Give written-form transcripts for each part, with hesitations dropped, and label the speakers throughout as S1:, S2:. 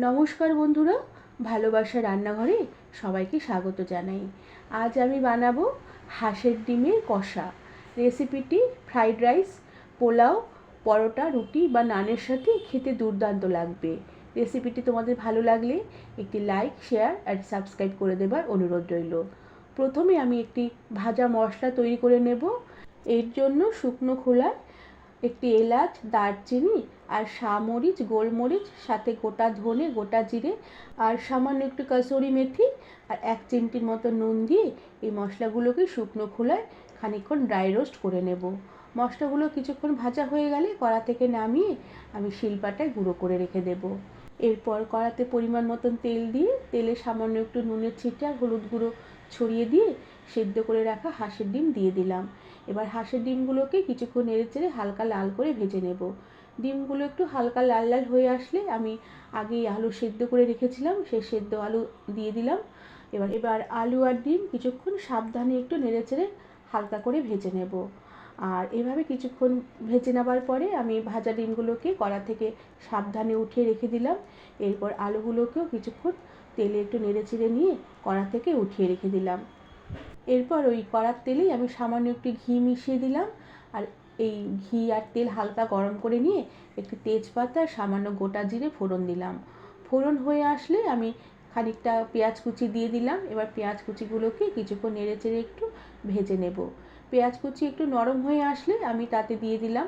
S1: নমস্কার বন্ধুরা, ভালোবাসা রান্নাঘরে সবাইকে স্বাগত জানাই। আজ আমি বানাবো হাঁসের ডিমের কষা। রেসিপিটি ফ্রাইড রাইস, পোলাও, পরোটা, রুটি বা নানের সাথে খেতে দুর্দান্ত লাগবে। রেসিপিটি তোমাদের ভালো লাগলে একটি লাইক, শেয়ার আর সাবস্ক্রাইব করে দেবার অনুরোধ রইল। প্রথমে আমি একটি ভাজা মশলা তৈরি করে নেব। এর জন্য শুকনো খোলায় একটি এলাচ, দারচিনি আর মরিচ, গোলমরিচ, সাথে গোটা ধনে, গোটা জিরে আর সামান্য একটু কাসুরি মেথি আর 1 চিমটির মতো নুন দিয়ে এই মশলাগুলোকে শুকনো খোলায় খানিকক্ষণ ড্রাই রোস্ট করে নেব। মশলাগুলো কিছুক্ষণ ভাজা হয়ে গেলে কড়া থেকে নামিয়ে আমি শিলপাটায় গুঁড়ো করে রেখে দেব। এরপর কড়াতে পরিমাণ মতন তেল দিয়ে তেলে সামান্য একটু নুনের ছিটে আর হলুদ গুঁড়ো ছড়িয়ে দিয়ে সেদ্ধ করে রাখা হাঁসের ডিম দিয়ে দিলাম। এবার হাঁসের ডিমগুলোকে কিছুক্ষণ নেড়েচেড়ে হালকা লাল করে ভেজে নেব। ডিমগুলো একটু হালকা লাল লাল হয়ে আসলে আমি আগেই আলু সেদ্ধ করে রেখেছিলাম, সেই সেদ্ধ আলু দিয়ে দিলাম। এবার আলু আর ডিম কিছুক্ষণ সাবধানে একটু নেড়েচেড়ে হালকা করে ভেজে নেব। আর এভাবে কিছুক্ষণ ভেজে নেবার পরে আমি ভাজা ডিমগুলোকে কড়া থেকে সাবধানে উঠিয়ে রেখে দিলাম। এরপর আলুগুলোকেও কিছুক্ষণ তেলে একটু নেড়েচেড়ে নিয়ে কড়া থেকে উঠিয়ে রেখে দিলাম। এরপর ওই কড়ার তেলেই আমি সামান্য একটু ঘি মিশিয়ে দিলাম। আর এই ঘি আর তেল হালকা গরম করে নিয়ে একটি তেজপাতা আর সামান্য গোটা জিরে ফোড়ন দিলাম। ফোড়ন হয়ে আসলে আমি খানিকটা পেঁয়াজ কুচি দিয়ে দিলাম। এবার পেঁয়াজ কুচিগুলোকে কিছুক্ষণ নেড়েচেড়ে একটু ভেজে নেব। পেঁয়াজ কুচি একটু নরম হয়ে আসলে আমি তাতে দিয়ে দিলাম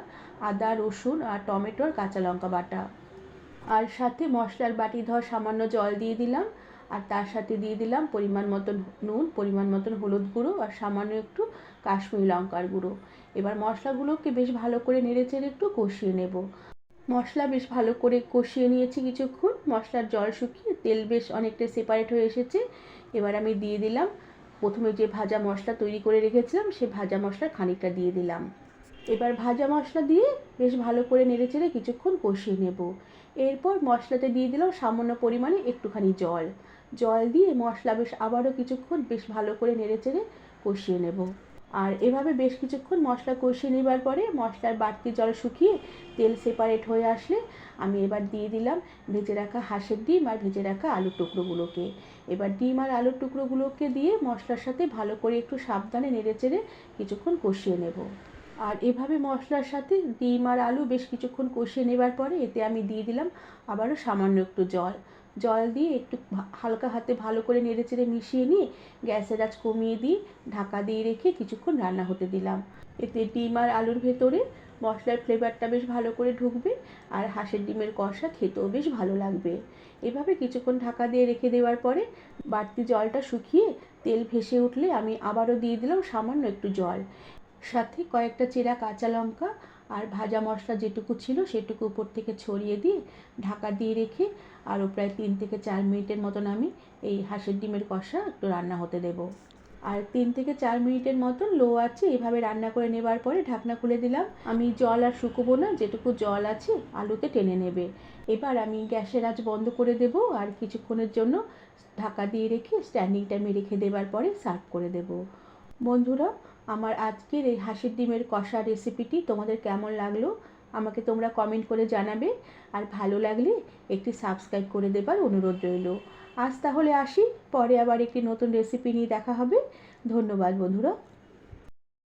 S1: আদা, রসুন আর টমেটোর কাঁচা লঙ্কা বাটা। আর সাথে মশলার বাটি ধোয়া সামান্য জল দিয়ে দিলাম। আর তার সাথে দিয়ে দিলাম পরিমাণ মতন নুন, পরিমাণ মতন হলুদ গুঁড়ো আর সামান্য একটু কাশ্মীরি লঙ্কার গুঁড়ো। এবার মশলাগুলোকে বেশ ভালো করে নেড়েচেড়ে একটু কষিয়ে নেব। মশলা বেশ ভালো করে কষিয়ে নিয়েছি কিছুক্ষণ। মশলার জল শুকিয়ে তেল বেশ অনেকটা সেপারেট হয়ে এসেছে। এবার আমি দিয়ে দিলাম প্রথমে যে ভাজা মশলা তৈরি করে রেখেছিলাম, সেই ভাজা মশলা খানিকটা দিয়ে দিলাম। এবার ভাজা মশলা দিয়ে বেশ ভালো করে নেড়েচেড়ে কিছুক্ষণ কষিয়ে নেব। এরপর মশলাতে দিয়ে দিলাম সামান্য পরিমাণে একটুখানি জল। জল দিয়ে মশলা বেশ আবারও কিছুক্ষণ বেশ ভালো করে নেড়েচেড়ে কষিয়ে নেব। আর এভাবে বেশ কিছুক্ষণ মশলা কষিয়ে নেবার পরে মশলার বাড়তি জল শুকিয়ে তেল সেপারেট হয়ে আসলে আমি এবার দিয়ে দিলাম ভেজে রাখা হাঁসের ডিম আর ভেজে রাখা আলুর টুকরোগুলোকে। এবার ডিম আর আলুর টুকরোগুলোকে দিয়ে মশলার সাথে ভালো করে একটু সাবধানে নেড়েচেড়ে কিছুক্ষণ কষিয়ে নেব। আর এভাবে মশলার সাথে ডিম আর আলু বেশ কিছুক্ষণ কষিয়ে নেবার পরে এতে আমি দিয়ে দিলাম আবারও সামান্য একটু জল। জল দিয়ে একটু হালকা হাতে ভালো করে নেড়েচেড়ে মিশিয়ে নিয়ে গ্যাসের আঁচ কমিয়ে দিয়ে ঢাকা দিয়ে রেখে কিছুক্ষণ রান্না হতে দিলাম। এতে ডিম আর আলুর ভেতরে মশলার ফ্লেভারটা বেশ ভালো করে ঢুকবে আর হাঁসের ডিমের কষা খেতেও বেশ ভালো লাগবে। এভাবে কিছুক্ষণ ঢাকা দিয়ে রেখে দেওয়ার পরে বাড়তি জলটা শুকিয়ে তেল ভেসে উঠলে আমি আবারও দিয়ে দিলাম সামান্য একটু জল। সাথে কয়েকটা চেরা কাঁচা লঙ্কা আর ভাজা মশলা যেটুকু ছিল সেটুকু উপর থেকে ছড়িয়ে দিয়ে ঢাকা দিয়ে রেখে আরও প্রায় 3 থেকে 4 মিনিটের মতন আমি এই হাঁসের ডিমের কষা একটু রান্না হতে দেব। আর 3 থেকে 4 মিনিটের মতন লো আছে এভাবে রান্না করে নেবার পরে ঢাকনা খুলে দিলাম। আমি জল আর শুকোবো না, যেটুকু জল আছে আলুতে টেনে নেবে। এবার আমি গ্যাসের আঁচ বন্ধ করে দেব আর কিছুক্ষণের জন্য ঢাকা দিয়ে রেখে স্ট্যান্ডিং টাইমে রেখে দেবার পরে সার্ভ করে দেব। বন্ধুরা, আমার আজকের এই হাঁসের ডিমের কষা রেসিপিটি তোমাদের কেমন লাগলো আমাকে তোমরা কমেন্ট করে জানাবে। আর ভালো লাগলে একটি সাবস্ক্রাইব করে দেবার অনুরোধ রইল। আজ তাহলে আসি, পরে আবার একটি নতুন রেসিপি নিয়ে দেখা হবে। ধন্যবাদ বন্ধুরা।